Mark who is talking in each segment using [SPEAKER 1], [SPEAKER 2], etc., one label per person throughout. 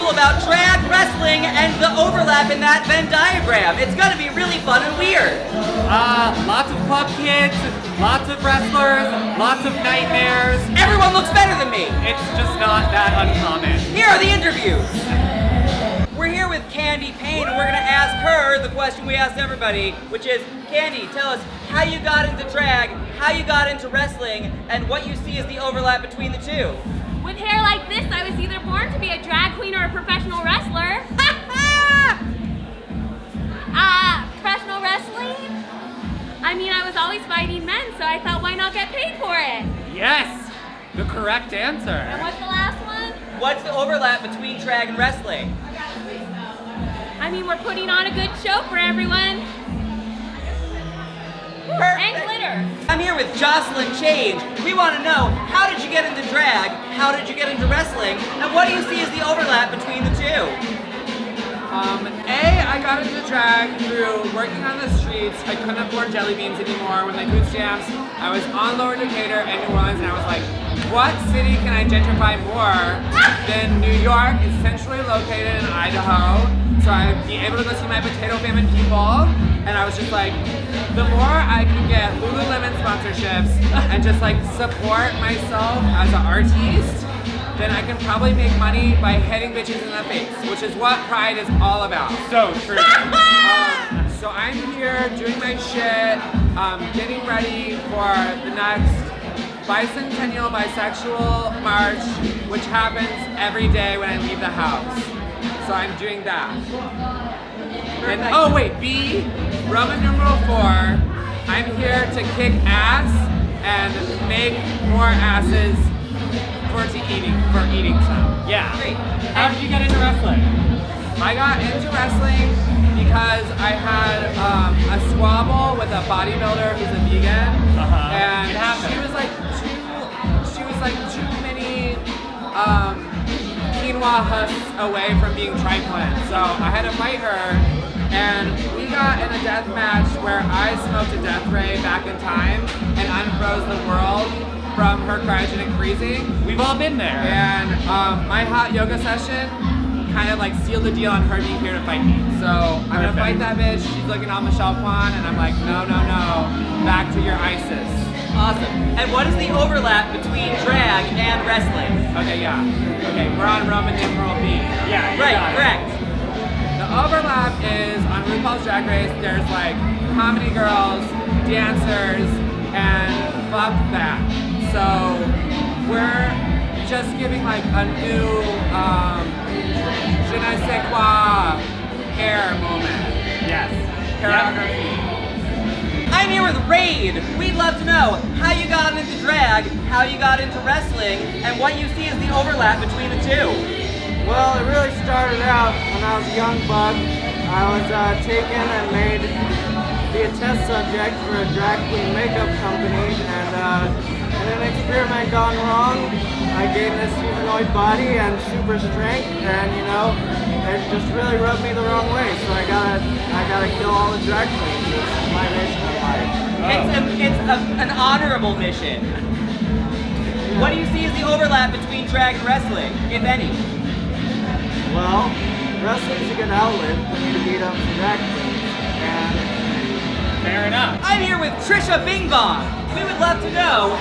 [SPEAKER 1] puzzle about drag wrestling and the overlap in that Venn diagram. It's gonna be really fun and weird.
[SPEAKER 2] Lots of club kids, lots of wrestlers, lots of nightmares.
[SPEAKER 1] Everyone looks better than me.
[SPEAKER 2] It's just not that uncommon.
[SPEAKER 1] Here are the interviews. We're here with Candy Payne, and we're gonna ask her the question we asked everybody, which is, Candy, tell us how you got into drag, how you got into wrestling, and what you see as the overlap between the two.
[SPEAKER 3] With hair like this, I was either born to be a drag queen or a professional wrestler. Professional wrestling? I mean, I was always fighting men, so I thought, why not get paid for it?
[SPEAKER 2] Yes, the correct answer.
[SPEAKER 3] And what's the last one?
[SPEAKER 1] What's the overlap between drag and wrestling?
[SPEAKER 3] I mean, we're putting on a good show for everyone.
[SPEAKER 1] Perfect.
[SPEAKER 3] And glitter.
[SPEAKER 1] I'm here with Jocelyn Change. We want to know, how did you get into drag? How did you get into wrestling? And what do you see as the overlap between the two?
[SPEAKER 2] I got into drag through working on the streets. I couldn't afford jelly beans anymore with my food stamps. I was on Lower Decatur and New Orleans, and I was like, what city can I gentrify more than New York? It's centrally located in Idaho, so I'd be able to go see my potato famine people. And I was just like, the more I can get Lululemon sponsorships and just like support myself as an artiste, then I can probably make money by hitting bitches in the face, which is what Pride is all about. So true. So I'm here doing my shit, getting ready for the next Bicentennial Bisexual March, which happens every day when I leave the house. So I'm doing that. And oh wait, B, Roman numeral 4, I'm here to kick ass and make more asses for eating some.
[SPEAKER 4] Yeah. Great. How did you get into wrestling?
[SPEAKER 2] I got into wrestling because I had a squabble with a bodybuilder who's a vegan, and she was like too many quinoa husks away from being trifling. So I had to fight her, and we got in a death match where I smoked a death ray back in time and unfroze the world from her cryogenic freezing.
[SPEAKER 4] We've all been there.
[SPEAKER 2] And my hot yoga session kind of like sealed the deal on her being here to fight me. So I'm gonna fight that bitch. She's looking on Michelle Kwan, and I'm like, no, back to your ISIS.
[SPEAKER 1] Awesome. And what is the overlap between drag and wrestling?
[SPEAKER 2] Okay, yeah. Okay, we're on Roman numeral B.
[SPEAKER 4] Yeah,
[SPEAKER 1] Right, correct.
[SPEAKER 2] The overlap is on RuPaul's Drag Race, there's like comedy girls, dancers, and fuck that. So we're just giving like a new je ne sais quoi hair moment.
[SPEAKER 4] Yes.
[SPEAKER 2] Choreography.
[SPEAKER 1] I'm here with Rainn. We'd love to know how you got into drag, how you got into wrestling, and what you see as the overlap between the two.
[SPEAKER 5] Well, it really started out when I was a young buck. I was taken and made to be a test subject for a drag queen makeup company, and in an experiment gone wrong, I gained this humanoid body and super strength, and you know, it just really rubbed me the wrong way. So I gotta kill all the drag queens. It's my mission in life.
[SPEAKER 1] It's an honorable mission. What do you see as the overlap between drag and wrestling, if any?
[SPEAKER 5] Well, wrestling's a good outlet for me to beat up some drag queens, and
[SPEAKER 4] Fair enough.
[SPEAKER 1] I'm here with Tricia Bing Bong. We would love to know,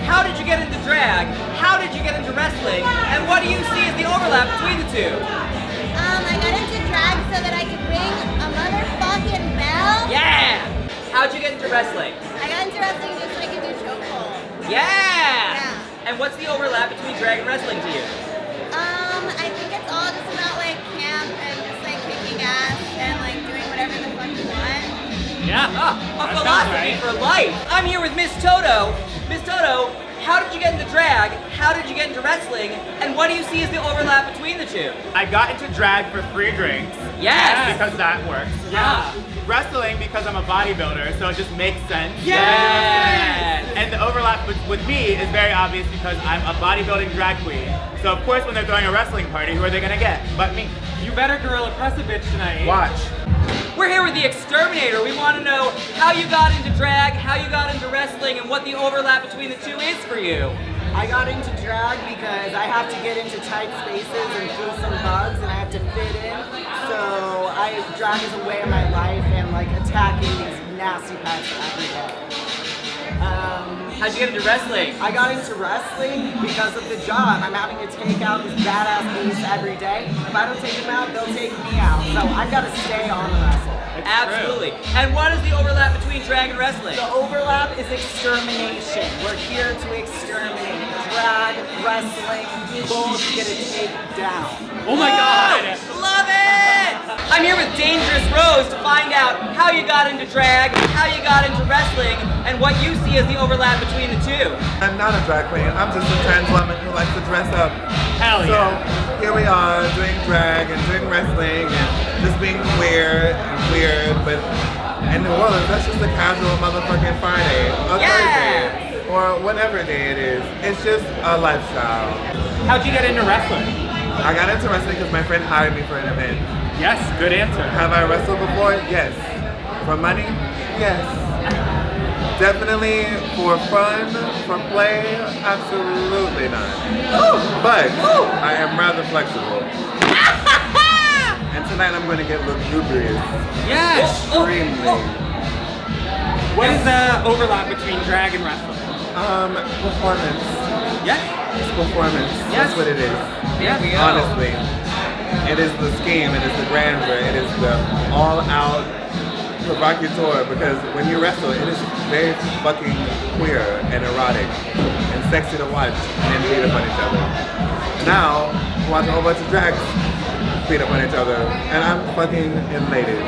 [SPEAKER 1] how did you get into drag? How did you get into wrestling? And what do you see as the overlap between the two?
[SPEAKER 6] I got into drag so that I could ring a motherfucking bell.
[SPEAKER 1] Yeah! How'd you get into wrestling?
[SPEAKER 6] I got into wrestling just so I could do chokehold.
[SPEAKER 1] Yeah! And what's the overlap between drag and wrestling to you?
[SPEAKER 6] I think it's all just about like camp and just like kicking ass and like doing whatever the fuck you want.
[SPEAKER 4] Yeah.
[SPEAKER 1] A
[SPEAKER 4] that
[SPEAKER 1] philosophy
[SPEAKER 4] sounds
[SPEAKER 1] for life. I'm here with Miss Toto. Miss Toto, how did you get into drag? How did you get into wrestling? And what do you see as the overlap between the two?
[SPEAKER 7] I got into drag for free drinks.
[SPEAKER 1] Yes!
[SPEAKER 7] Because that works.
[SPEAKER 1] Yeah.
[SPEAKER 7] Wrestling because I'm a bodybuilder, so it just makes sense.
[SPEAKER 1] Yes!
[SPEAKER 7] And the overlap with me is very obvious because I'm a bodybuilding drag queen. So of course when they're throwing a wrestling party, who are they gonna get but me?
[SPEAKER 4] You better gorilla press a bitch tonight.
[SPEAKER 7] Watch.
[SPEAKER 1] We're here with the exterminator. We want to know how you got into drag, how you got into wrestling, and what the overlap between the two is for you.
[SPEAKER 5] I got into drag because I have to get into tight spaces and feel some bugs, and I have to fit in. So drag is a way of my life, and like attacking these nasty pets every day.
[SPEAKER 1] How'd you get into wrestling?
[SPEAKER 5] I got into wrestling because of the job. I'm having to take out these badass beasts every day. If I don't take them out, they'll take me out. So I've got to stay on the wrestle.
[SPEAKER 1] Absolutely. And what is the overlap between drag and wrestling?
[SPEAKER 5] The overlap is extermination. We're here to exterminate. Drag, wrestling, both get a take down.
[SPEAKER 4] Oh my God!
[SPEAKER 1] Love it! I'm here with Dangerous Rose to find out how you got into drag, how you got into wrestling, and what you see as the overlap between the two.
[SPEAKER 8] I'm not a drag queen. I'm just a trans woman who likes to dress up.
[SPEAKER 4] Hell
[SPEAKER 8] so
[SPEAKER 4] yeah.
[SPEAKER 8] Here we are doing drag and doing wrestling and just being queer and weird, but in New Orleans, that's just a casual motherfucking Friday or Thursday or whatever day it is. It's just a lifestyle.
[SPEAKER 4] How'd you get into wrestling?
[SPEAKER 8] I got into wrestling because my friend hired me for an event.
[SPEAKER 4] Yes, good answer.
[SPEAKER 8] Have I wrestled before? Yes. For money? Yes. Definitely for fun, for play, absolutely not. But I am rather flexible. And tonight I'm going to get lugubrious.
[SPEAKER 4] Yes!
[SPEAKER 8] Extremely.
[SPEAKER 4] What is the overlap between drag and wrestling?
[SPEAKER 8] Performance.
[SPEAKER 4] Yes.
[SPEAKER 8] It's performance.
[SPEAKER 4] Yes.
[SPEAKER 8] That's what it is.
[SPEAKER 4] Yes.
[SPEAKER 8] Honestly. It is the scheme, it is the grandeur, it is the all-out provocateur, because when you wrestle, it is very fucking queer and erotic and sexy to watch and beat up on each other. Now, watch a whole bunch of drags beat up on each other, and I'm fucking elated.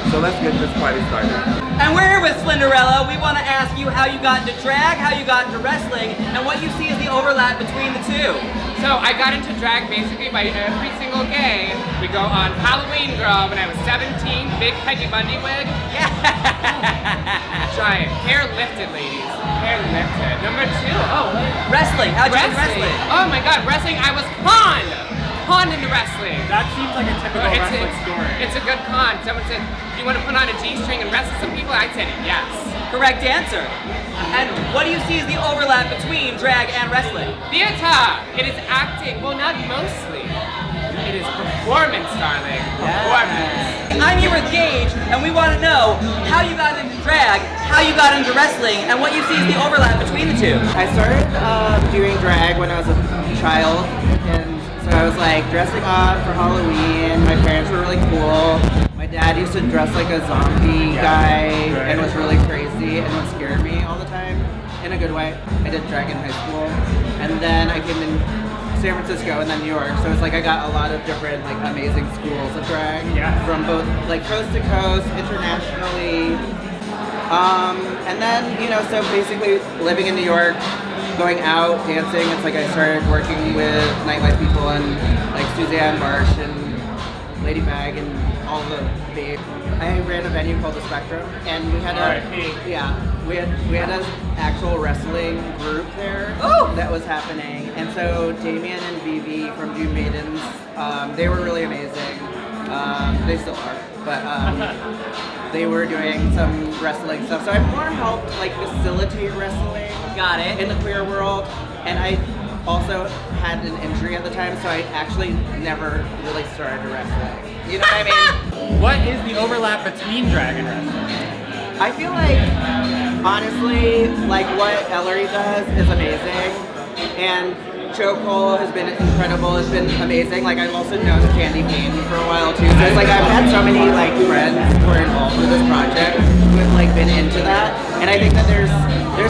[SPEAKER 8] So let's get this party started.
[SPEAKER 1] And we're here with Slenderella. We want to ask you how you got into drag, how you got into wrestling, and what you see as the overlap between the two.
[SPEAKER 2] So I got into drag basically by every single gay. We go on Halloween Girl when I was 17, big Peggy Bundy wig.
[SPEAKER 1] Yeah.
[SPEAKER 2] Giant. Hair lifted, ladies. Hair lifted. Number 2.
[SPEAKER 1] Wrestling. How'd you get into wrestling?
[SPEAKER 2] Oh my God, wrestling. I was conned. Conned into wrestling.
[SPEAKER 4] That seems like a typical wrestling story.
[SPEAKER 2] It's a good con. Someone said, do you want to put on a G-string and wrestle some people? I said yes.
[SPEAKER 1] Correct answer. And what do you see as the overlap between drag and wrestling?
[SPEAKER 2] Theater. It is acting. Well, not mostly. It is performance, darling. Performance.
[SPEAKER 1] I'm here with Gage, and we want to know how you got into drag, how you got into wrestling, and what you see as the overlap between the two.
[SPEAKER 5] I started doing drag when I was a child, and so I was like dressing up for Halloween. My parents were really cool. My dad used to dress like a zombie guy and was really crazy and would scare me all the time in a good way. I did drag in high school, and then I came in San Francisco and then New York. So it's like I got a lot of different like amazing schools of drag from both like coast to coast, internationally. And then, so basically living in New York, going out, dancing, it's like I started working with nightlife people and like Suzanne Marsh and Lady Mag and all the babe. I ran a venue called The Spectrum, and we had we had an actual wrestling group there that was happening. And so Damien and Vivi from Dune Maidens, they were really amazing. They still are, but they were doing some wrestling stuff. So I more helped like facilitate wrestling.
[SPEAKER 1] Got it.
[SPEAKER 5] In the queer world, and I also had an injury at the time, so I actually never really started wrestling. You know what I mean?
[SPEAKER 4] What is the overlap between drag and wrestling?
[SPEAKER 5] I feel like, honestly, like what Ellery does is amazing, and Joe Cole has been incredible, has been amazing. Like I've also known Candy Payne for a while too, so it's like I've had so many like friends who are involved with this project who have like been into that, and I think that there's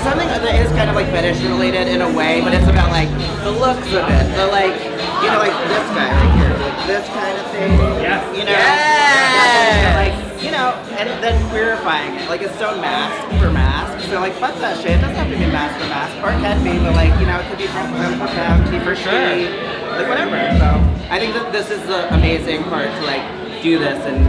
[SPEAKER 5] something that is kind of like fetish related in a way, but it's about like the looks of it, the like, like this guy right here, like this kind of thing,
[SPEAKER 4] Yes.
[SPEAKER 5] like, and then queerifying it, like it's so mask for mask, so like fuck that shit, it doesn't have to be mask for mask, or it can be, but like, it could be femme for femme, T for
[SPEAKER 4] sure,
[SPEAKER 5] like whatever, so I think that this is the amazing part to like do this, and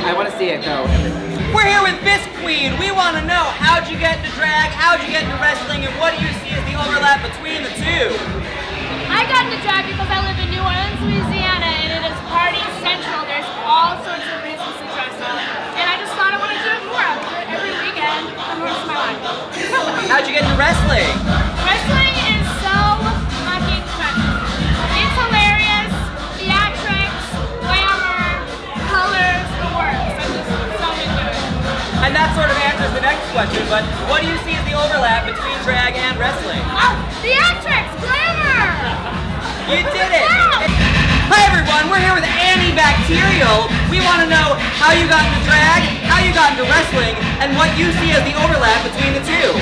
[SPEAKER 5] I want to see it go everywhere.
[SPEAKER 1] We're here with Bisque Queen. We want to know, how'd you get into drag, how'd you get into wrestling, and what do you see as the overlap between the two?
[SPEAKER 3] I got into drag because I live in New Orleans, Louisiana, and it is party central. There's all sorts of reasons to dress up, and I just thought I want to do it more. I would do it every weekend for the rest of my life.
[SPEAKER 1] How'd you get into wrestling?
[SPEAKER 3] Wrestling is so Theatrics, glamour!
[SPEAKER 1] You did it!
[SPEAKER 3] Yeah.
[SPEAKER 1] Hi everyone, we're here with Annie Bacterial. We want to know how you got into drag, how you got into wrestling, and what you see as the overlap between the two.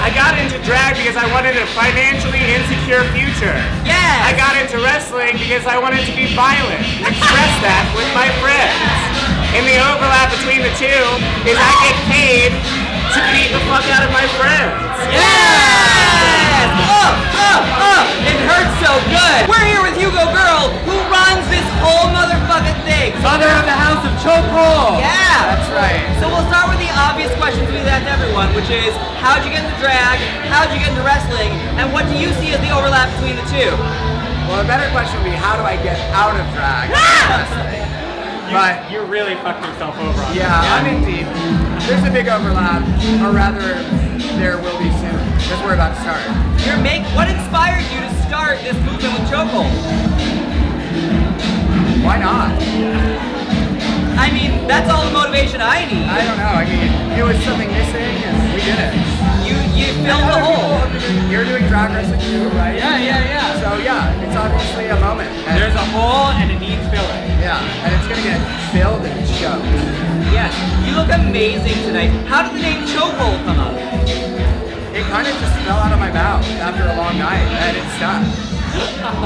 [SPEAKER 4] I got into drag because I wanted a financially insecure future.
[SPEAKER 1] Yeah!
[SPEAKER 4] I got into wrestling because I wanted to be violent, express that with my friends. And the overlap between the two is I get paid to beat the fuck out of my friends.
[SPEAKER 1] Yes! It hurts so good. We're here with Hugo Girl, who runs this whole motherfucking thing.
[SPEAKER 2] Mother of the House of Chokehold.
[SPEAKER 1] Yeah!
[SPEAKER 2] That's right.
[SPEAKER 1] So we'll start with the obvious questions we ask everyone, which is, how'd you get into drag, how'd you get into wrestling, and what do you see as the overlap between the two?
[SPEAKER 2] Well, a better question would be, how do I get out of drag? Wrestling. But
[SPEAKER 4] You really fucked yourself over on
[SPEAKER 2] yeah, I'm in deep. There's a big overlap, or rather, there will be soon, because we're about to start.
[SPEAKER 1] What inspired you to start this movement with Chokehold?
[SPEAKER 2] Why not?
[SPEAKER 1] I mean, that's all the motivation I need.
[SPEAKER 2] I don't know. I mean, it was something missing, and we did it.
[SPEAKER 1] You filled the hole.
[SPEAKER 2] You're doing drag wrestling too, right?
[SPEAKER 1] Yeah.
[SPEAKER 2] So yeah, it's obviously a moment. And
[SPEAKER 4] There's a hole and it needs filling.
[SPEAKER 2] yeah, and it's gonna get filled and choked.
[SPEAKER 1] Yes, you look amazing tonight. How did the name Chokehold come up?
[SPEAKER 2] It kind of just fell out of my mouth after a long night, and it stuck.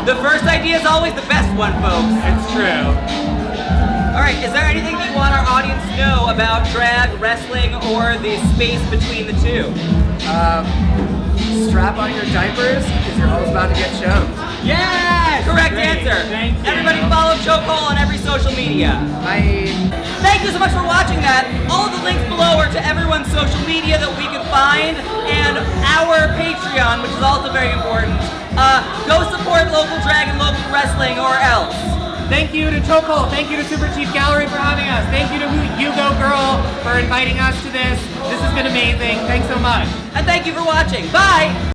[SPEAKER 1] The first idea is always the best one, folks.
[SPEAKER 4] It's true.
[SPEAKER 1] All right, is there anything that you want our audience to know about drag, wrestling, or the space between the two?
[SPEAKER 2] Strap on your diapers, because you're almost about to get choked.
[SPEAKER 1] Yes! Correct
[SPEAKER 4] Great.
[SPEAKER 1] answer.
[SPEAKER 4] Thank you.
[SPEAKER 1] Everybody follow Chokehold on every social media.
[SPEAKER 2] Bye.
[SPEAKER 1] Thank you so much for watching that. All of the links below are to everyone's social media that we can find, and our Patreon, which is also very important. Go support local drag and local wrestling, or else.
[SPEAKER 4] Thank you to Chokehold. Thank you to Super Chief Gallery for having us. Thank you to Hugo Girl for inviting us to this. This has been amazing. Thanks so much.
[SPEAKER 1] And thank you for watching. Bye!